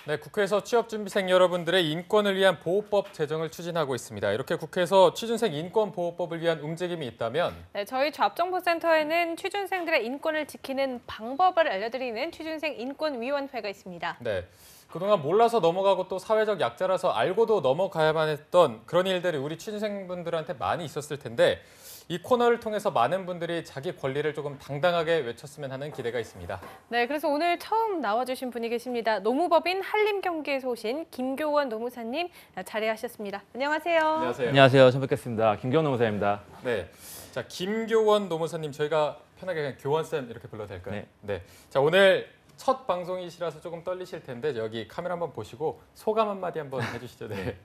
네, 국회에서 취업준비생 여러분들의 인권을 위한 보호법 제정을 추진하고 있습니다. 이렇게 국회에서 취준생 인권보호법을 위한 움직임이 있다면 네, 저희 좌업정보센터에는 취준생들의 인권을 지키는 방법을 알려드리는 취준생 인권위원회가 있습니다. 네, 그동안 몰라서 넘어가고 또 사회적 약자라서 알고도 넘어가야만 했던 그런 일들이 우리 취준생분들한테 많이 있었을 텐데 이 코너를 통해서 많은 분들이 자기 권리를 조금 당당하게 외쳤으면 하는 기대가 있습니다. 네, 그래서 오늘 처음 나와주신 분이 계십니다. 노무법인 한림경기에서 오신 김교원 노무사님 자리하셨습니다. 안녕하세요. 안녕하세요. 안녕하세요. 처음 뵙겠습니다. 김교원 노무사입니다. 네, 자 김교원 노무사님 저희가 편하게 그냥 교원쌤 이렇게 불러도 될까요? 네. 네. 자 오늘 첫 방송이시라서 조금 떨리실 텐데 여기 카메라 한번 보시고 소감 한마디 한번 해주시죠. 네.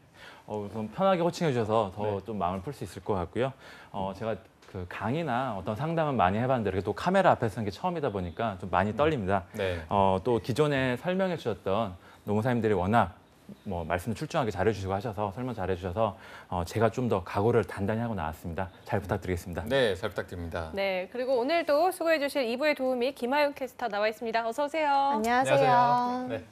우선 편하게 호칭해 주셔서 더 네. 좀 마음을 풀 수 있을 것 같고요. 제가 그 강의나 어떤 상담은 많이 해봤는데 이렇게 또 카메라 앞에서 하는 게 처음이다 보니까 좀 많이 떨립니다. 네. 또 기존에 설명해 주셨던 노무사님들이 워낙 말씀을 출중하게 잘해주시고 하셔서 설명 잘해주셔서 제가 좀 더 각오를 단단히 하고 나왔습니다. 잘 부탁드리겠습니다. 네, 잘 부탁드립니다. 네, 그리고 오늘도 수고해 주실 2부의 도우미 김하윤 캐스터 나와 있습니다. 어서 오세요. 안녕하세요. 네.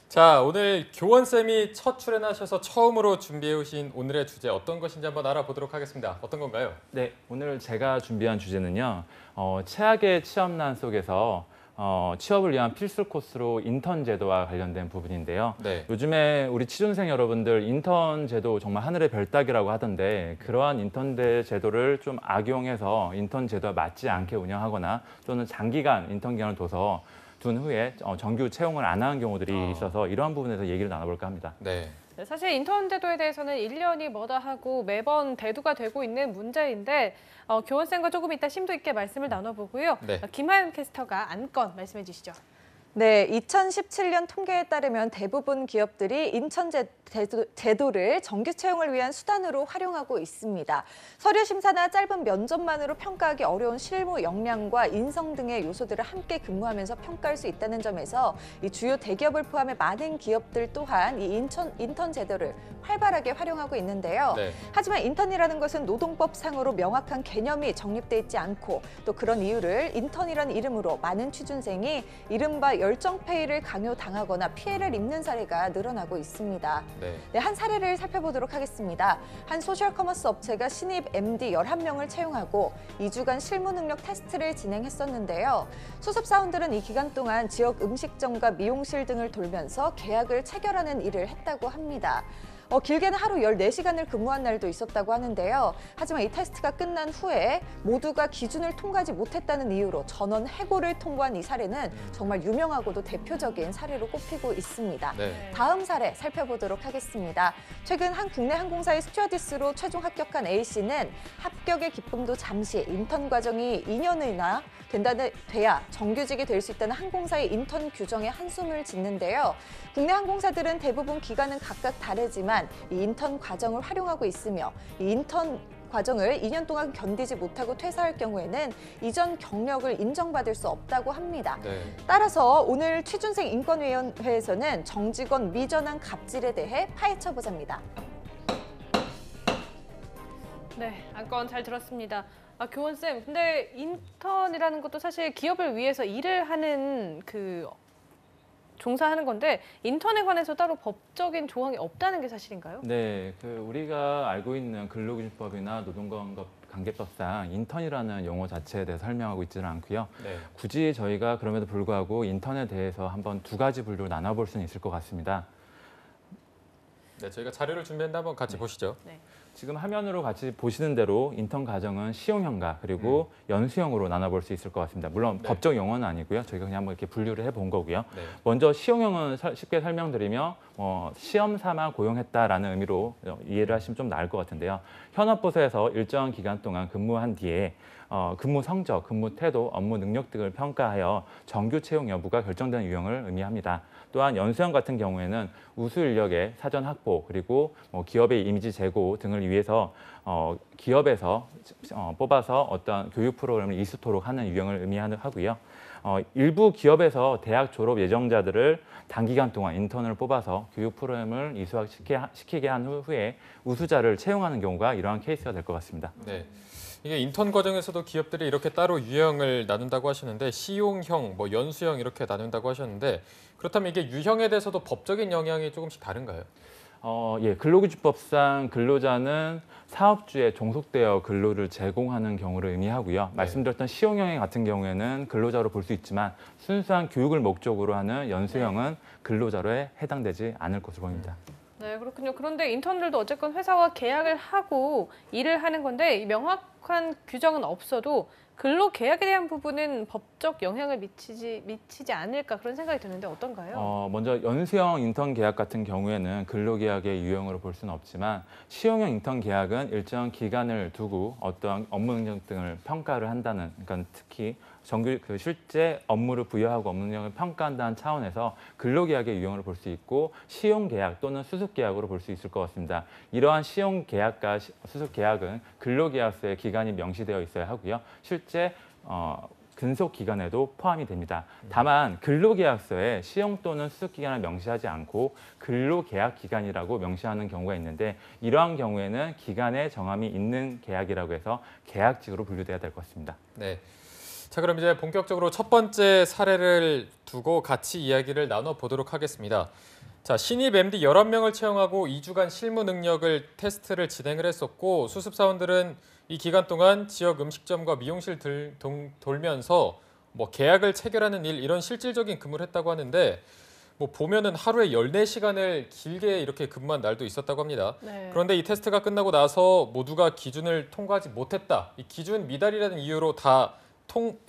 자, 오늘 교원쌤이 첫 출연하셔서 처음으로 준비해 오신 오늘의 주제 어떤 것인지 한번 알아보도록 하겠습니다. 어떤 건가요? 네, 오늘 제가 준비한 주제는요. 최악의 취업난 속에서 취업을 위한 필수 코스로 인턴 제도와 관련된 부분인데요. 네. 요즘에 우리 취준생 여러분들 인턴 제도 정말 하늘의 별 따기라고 하던데 그러한 인턴 제도를 좀 악용해서 인턴 제도와 맞지 않게 운영하거나 또는 장기간 인턴 기간을 둔 후에 정규 채용을 안 하는 경우들이 있어서 이러한 부분에서 얘기를 나눠볼까 합니다. 네. 네, 사실 인턴 제도에 대해서는 1년이 뭐다 하고 매번 대두가 되고 있는 문제인데 교원쌤과 조금 이따 심도 있게 말씀을 나눠보고요. 네. 김하윤 캐스터가 안건 말씀해 주시죠. 네, 2017년 통계에 따르면 대부분 기업들이 인턴 제도를 정규 채용을 위한 수단으로 활용하고 있습니다. 서류 심사나 짧은 면접만으로 평가하기 어려운 실무 역량과 인성 등의 요소들을 함께 근무하면서 평가할 수 있다는 점에서 이 주요 대기업을 포함해 많은 기업들 또한 이 인턴 제도를 활발하게 활용하고 있는데요. 네. 하지만 인턴이라는 것은 노동법상으로 명확한 개념이 정립돼 있지 않고 또 그런 이유를 인턴이라는 이름으로 많은 취준생이 이른바 열정페이를 강요당하거나 피해를 입는 사례가 늘어나고 있습니다. 네. 네, 한 사례를 살펴보도록 하겠습니다. 한 소셜커머스 업체가 신입 MD 11명을 채용하고 2주간 실무 능력 테스트를 진행했었는데요. 소속 사원들은 이 기간 동안 지역 음식점과 미용실 등을 돌면서 계약을 체결하는 일을 했다고 합니다. 길게는 하루 14시간을 근무한 날도 있었다고 하는데요. 하지만 이 테스트가 끝난 후에 모두가 기준을 통과하지 못했다는 이유로 전원 해고를 통보한 이 사례는 정말 유명하고도 대표적인 사례로 꼽히고 있습니다. 네. 다음 사례 살펴보도록 하겠습니다. 최근 한 국내 항공사의 스튜어디스로 최종 합격한 A씨는 합격의 기쁨도 잠시 인턴 과정이 2년이나 돼야 정규직이 될 수 있다는 항공사의 인턴 규정에 한숨을 짓는데요. 국내 항공사들은 대부분 기간은 각각 다르지만 이 인턴 과정을 활용하고 있으며 이 인턴 과정을 2년 동안 견디지 못하고 퇴사할 경우에는 이전 경력을 인정받을 수 없다고 합니다. 네. 따라서 오늘 취준생 인권위원회에서는 정직원 미전환 갑질에 대해 파헤쳐보자입니다. 네, 안건 잘 들었습니다. 교원쌤, 근데 인턴이라는 것도 사실 기업을 위해서 일을 하는 종사하는 건데 인턴에 관해서 따로 법적인 조항이 없다는 게 사실인가요? 네, 우리가 알고 있는 근로기준법이나 노동관계법상 인턴이라는 용어 자체에 대해서 설명하고 있지는 않고요. 네. 굳이 저희가 그럼에도 불구하고 인턴에 대해서 한번 두 가지 분류로 나눠볼 수는 있을 것 같습니다. 네, 저희가 자료를 준비했는데 한번 같이 보시죠. 네. 지금 화면으로 같이 보시는 대로 인턴 과정은 시용형과 그리고 연수형으로 나눠볼 수 있을 것 같습니다. 물론 네. 법적 용어는 아니고요. 저희가 그냥 한번 이렇게 분류를 해본 거고요. 네. 먼저 시용형은 쉽게 설명드리며 시험 삼아 고용했다라는 의미로 이해를 하시면 좀 나을 것 같은데요. 현업부서에서 일정 기간 동안 근무한 뒤에 근무 성적, 근무 태도, 업무 능력 등을 평가하여 정규 채용 여부가 결정되는 유형을 의미합니다. 또한 연수형 같은 경우에는 우수 인력의 사전 확보 그리고 기업의 이미지 제고 등을 위해서 기업에서 뽑아서 어떤 교육 프로그램을 이수토록 하는 유형을 의미하고요. 일부 기업에서 대학 졸업 예정자들을 단기간 동안 인턴을 뽑아서 교육 프로그램을 이수시키게 한 후에 우수자를 채용하는 경우가 이러한 케이스가 될 것 같습니다. 네. 이게 인턴 과정에서도 기업들이 이렇게 따로 유형을 나눈다고 하시는데 시용형, 뭐 연수형 이렇게 나눈다고 하셨는데 그렇다면 이게 유형에 대해서도 법적인 영향이 조금씩 다른가요? 예, 근로기준법상 근로자는 사업주에 종속되어 근로를 제공하는 경우를 의미하고요. 말씀드렸던 시용형 같은 경우에는 근로자로 볼 수 있지만 순수한 교육을 목적으로 하는 연수형은 근로자로에 해당되지 않을 것으로 보입니다. 네, 그렇군요. 그런데 인턴들도 어쨌건 회사와 계약을 하고 일을 하는 건데 이 명확한 규정은 없어도 근로계약에 대한 부분은 법적 영향을 미치지 않을까 그런 생각이 드는데 어떤가요? 먼저 연수형 인턴 계약 같은 경우에는 근로계약의 유형으로 볼 수는 없지만 시용형 인턴 계약은 일정 기간을 두고 어떠한 업무 능력 등을 평가를 한다는, 그러니까 특히 실제 업무를 부여하고 업무 능력을 평가한다는 차원에서 근로계약의 유형으로 볼 수 있고 시용계약 또는 수습계약으로 볼 수 있을 것 같습니다. 이러한 시용계약과 수습계약은 근로계약서에 기간이 명시되어 있어야 하고요. 실제 근속 기간에도 포함이 됩니다. 다만 근로계약서에 시용 또는 수습 기간을 명시하지 않고 근로계약 기간이라고 명시하는 경우가 있는데 이러한 경우에는 기간에 정함이 있는 계약이라고 해서 계약직으로 분류돼야 될 것 같습니다. 네. 자, 그럼 이제 본격적으로 첫 번째 사례를 두고 같이 이야기를 나눠보도록 하겠습니다. 자, 신입 MD 11명을 채용하고 2주간 실무 능력을 테스트를 진행을 했었고 수습사원들은 이 기간 동안 지역 음식점과 미용실 돌면서 뭐 계약을 체결하는 일 이런 실질적인 근무를 했다고 하는데 뭐 보면은 하루에 14시간을 길게 이렇게 근무한 날도 있었다고 합니다. 네. 그런데 이 테스트가 끝나고 나서 모두가 기준을 통과하지 못했다. 이 기준 미달이라는 이유로 다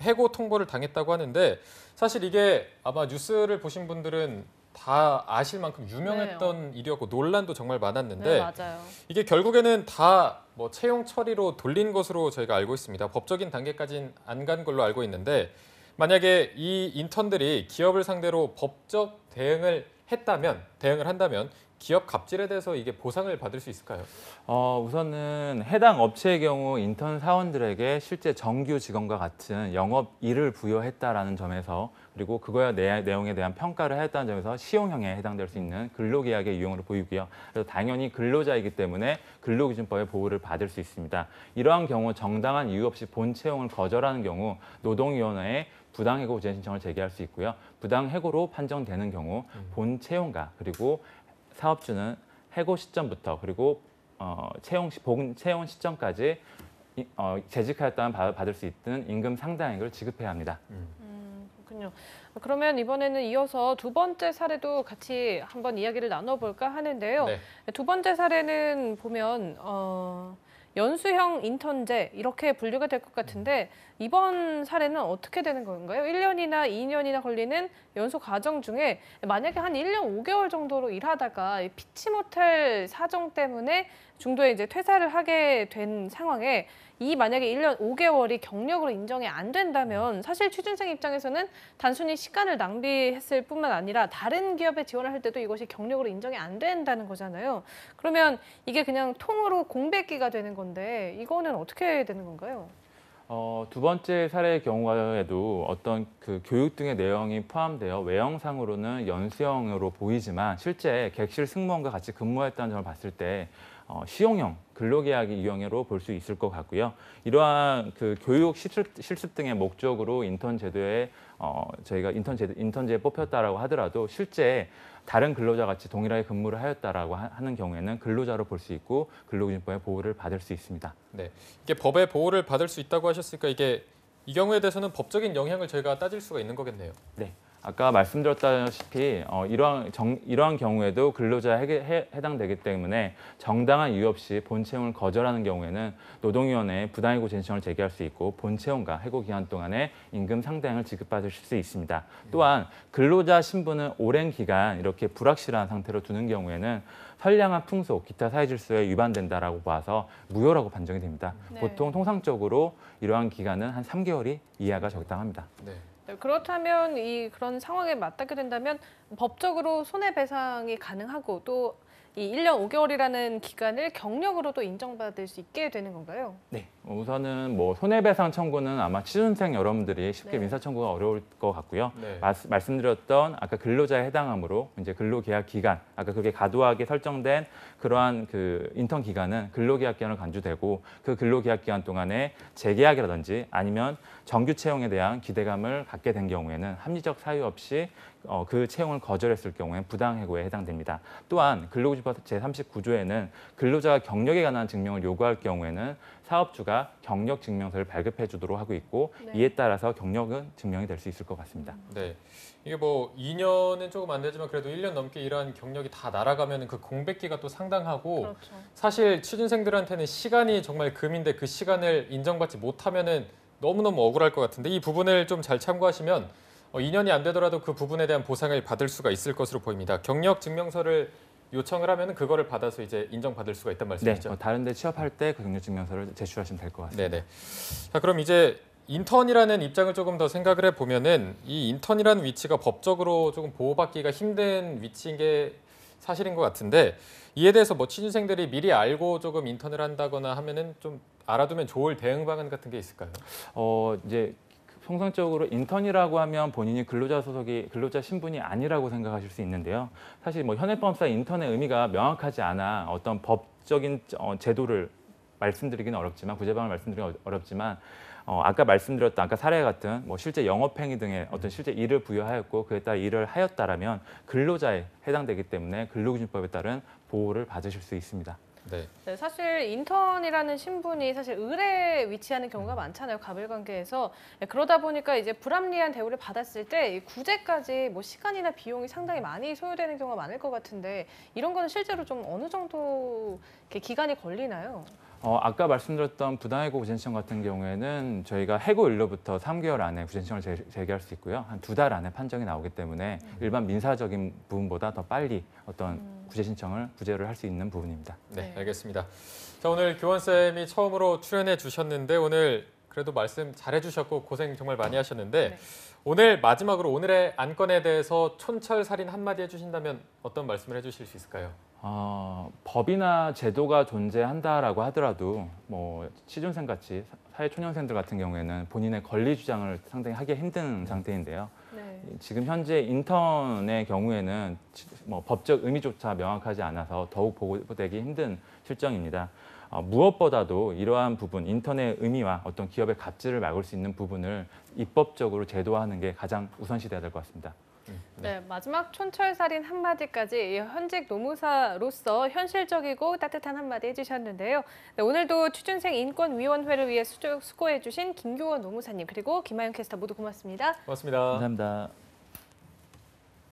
해고 통보를 당했다고 하는데 사실 이게 아마 뉴스를 보신 분들은 다 아실 만큼 유명했던 일이었고 논란도 정말 많았는데 네, 맞아요. 이게 결국에는 다 뭐 채용 처리로 돌린 것으로 저희가 알고 있습니다. 법적인 단계까지는 안 간 걸로 알고 있는데 만약에 이 인턴들이 기업을 상대로 법적 대응을 한다면 기업 갑질에 대해서 이게 보상을 받을 수 있을까요? 우선은 해당 업체의 경우 인턴 사원들에게 실제 정규 직원과 같은 영업 일을 부여했다라는 점에서 그리고 그거야 내용에 대한 평가를 했다는 점에서 시용형에 해당될 수 있는 근로계약의 유형으로 보이고요. 그래서 당연히 근로자이기 때문에 근로기준법의 보호를 받을 수 있습니다. 이러한 경우 정당한 이유 없이 본 채용을 거절하는 경우 노동위원회에 부당해고 우전 신청을 제기할 수 있고요. 부당해고로 판정되는 경우 본 채용과 그리고 사업주는 해고 시점부터 그리고 본 채용 시점까지 재직하였다면 받을 수 있는 임금 상당액을 지급해야 합니다. 그렇군요. 그러면 이번에는 이어서 두 번째 사례도 같이 한번 이야기를 나눠볼까 하는데요. 네. 두 번째 사례는 보면 연수형 인턴제 이렇게 분류가 될 것 같은데 이번 사례는 어떻게 되는 건가요? 1년이나 2년이나 걸리는 연수 과정 중에 만약에 한 1년 5개월 정도로 일하다가 피치 못할 사정 때문에 중도에 이제 퇴사를 하게 된 상황에 만약에 1년 5개월이 경력으로 인정이 안 된다면 사실 취준생 입장에서는 단순히 시간을 낭비했을 뿐만 아니라 다른 기업에 지원을 할 때도 이것이 경력으로 인정이 안 된다는 거잖아요. 그러면 이게 그냥 통으로 공백기가 되는 건데 이거는 어떻게 되는 건가요? 두 번째 사례의 경우에도 어떤 그 교육 등의 내용이 포함되어 외형상으로는 연수형으로 보이지만 실제 객실 승무원과 같이 근무했다는 점을 봤을 때 시용형 근로계약의 유형으로 볼 수 있을 것 같고요. 이러한 그 교육 실습 등의 목적으로 인턴 제도에 저희가 인턴제에 뽑혔다라고 하더라도 실제 다른 근로자 같이 동일하게 근무를 하였다라고 하는 경우에는 근로자로 볼 수 있고 근로기준법의 보호를 받을 수 있습니다. 네, 이게 법의 보호를 받을 수 있다고 하셨으니까 이 경우에 대해서는 법적인 영향을 저희가 따질 수가 있는 거겠네요. 네. 아까 말씀드렸다시피 이러한 경우에도 근로자에 해당되기 때문에 정당한 이유 없이 본 채용을 거절하는 경우에는 노동위원회에 부당해고 신청을 제기할 수 있고 본 채용과 해고 기간 동안에 임금 상당액을 지급받을 수 있습니다. 또한 근로자 신분을 오랜 기간 이렇게 불확실한 상태로 두는 경우에는 선량한 풍속, 기타 사회질서에 위반된다라고 봐서 무효라고 판정이 됩니다. 네. 보통 통상적으로 이러한 기간은 한 3개월이 이하가 적당합니다. 네, 그렇다면 그런 상황에 맞닿게 된다면 법적으로 손해배상이 가능하고 또 이 1년 5개월이라는 기간을 경력으로도 인정받을 수 있게 되는 건가요? 네, 우선은 뭐 손해배상 청구는 아마 취준생 여러분들이 쉽게 네. 민사 청구가 어려울 것 같고요. 네. 말씀드렸던 아까 근로자에 해당하므로 이제 근로계약 기간, 아까 그게 과도하게 설정된 그러한 그 인턴 기간은 근로계약 기간으로 간주되고 그 근로계약 기간 동안에 재계약이라든지 아니면 정규 채용에 대한 기대감을 갖게 된 경우에는 합리적 사유 없이 그 채용을 거절했을 경우에 부당해고에 해당됩니다. 또한 근로기준법 제39조에는 근로자가 경력에 관한 증명을 요구할 경우에는 사업주가 경력 증명서를 발급해 주도록 하고 있고 네. 이에 따라서 경력은 증명이 될 수 있을 것 같습니다. 네. 이게 뭐 2년은 조금 안 되지만 그래도 1년 넘게 일한 경력이 다 날아가면 그 공백기가 또 상당하고 그렇죠. 사실 취준생들한테는 시간이 정말 금인데 그 시간을 인정받지 못하면은 너무너무 억울할 것 같은데 이 부분을 좀 잘 참고하시면 2년이 안 되더라도 그 부분에 대한 보상을 받을 수가 있을 것으로 보입니다. 경력 증명서를 요청을 하면 그거를 받아서 이제 인정받을 수가 있단 네, 말씀이시죠? 다른 데 취업할 때 그 경력 증명서를 제출하시면 될 것 같습니다. 네네. 자, 그럼 이제 인턴이라는 입장을 조금 더 생각을 해보면은 이 인턴이라는 위치가 법적으로 조금 보호받기가 힘든 위치인 게 사실인 것 같은데 이에 대해서 뭐 취준생들이 미리 알고 조금 인턴을 한다거나 하면은 좀 알아두면 좋을 대응 방안 같은 게 있을까요? 이제 통상적으로 인턴이라고 하면 본인이 근로자 신분이 아니라고 생각하실 수 있는데요. 사실 뭐 현행법상 인턴의 의미가 명확하지 않아 어떤 법적인 제도를 말씀드리기는 어렵지만 구제방을 말씀드리기 어렵지만 아까 말씀드렸던 아까 사례 같은 뭐 실제 영업행위 등의 어떤 실제 일을 부여하였고 그에 따라 일을 하였다라면 근로자에 해당되기 때문에 근로기준법에 따른 보호를 받으실 수 있습니다. 네. 네, 사실 인턴이라는 신분이 사실 을에 위치하는 경우가 많잖아요. 가불관계에서. 네, 그러다 보니까 이제 불합리한 대우를 받았을 때 이 구제까지 뭐 시간이나 비용이 상당히 많이 소요되는 경우가 많을 것 같은데 이런 거는 실제로 좀 어느 정도 이렇게 기간이 걸리나요? 아까 말씀드렸던 부당해고 구제 신청 같은 경우에는 저희가 해고 일로부터 3개월 안에 구제 신청을 제기할 수 있고요. 한 2달 안에 판정이 나오기 때문에 일반 민사적인 부분보다 더 빨리 어떤 구제 신청을 구제를 할 수 있는 부분입니다. 네, 네. 알겠습니다. 자, 오늘 교원쌤이 처음으로 출연해 주셨는데 오늘 그래도 말씀 잘해 주셨고 고생 정말 많이 하셨는데 네. 오늘 마지막으로 오늘의 안건에 대해서 촌철살인 한마디 해주신다면 어떤 말씀을 해주실 수 있을까요? 법이나 제도가 존재한다라고 하더라도 뭐 취준생 같이 사회초년생들 같은 경우에는 본인의 권리 주장을 상당히 하기 힘든 상태인데요. 네. 지금 현재 인턴의 경우에는 뭐 법적 의미조차 명확하지 않아서 더욱 보고되기 힘든 실정입니다. 무엇보다도 이러한 부분, 인턴의 의미와 어떤 기업의 갑질을 막을 수 있는 부분을 입법적으로 제도화하는 게 가장 우선시돼야 될 것 같습니다. 네, 마지막 촌철살인 한마디까지 현직 노무사로서 현실적이고 따뜻한 한마디 해주셨는데요. 네, 오늘도 취준생 인권위원회를 위해 수고해주신 김교원 노무사님 그리고 김하영 캐스터 모두 고맙습니다. 고맙습니다. 감사합니다.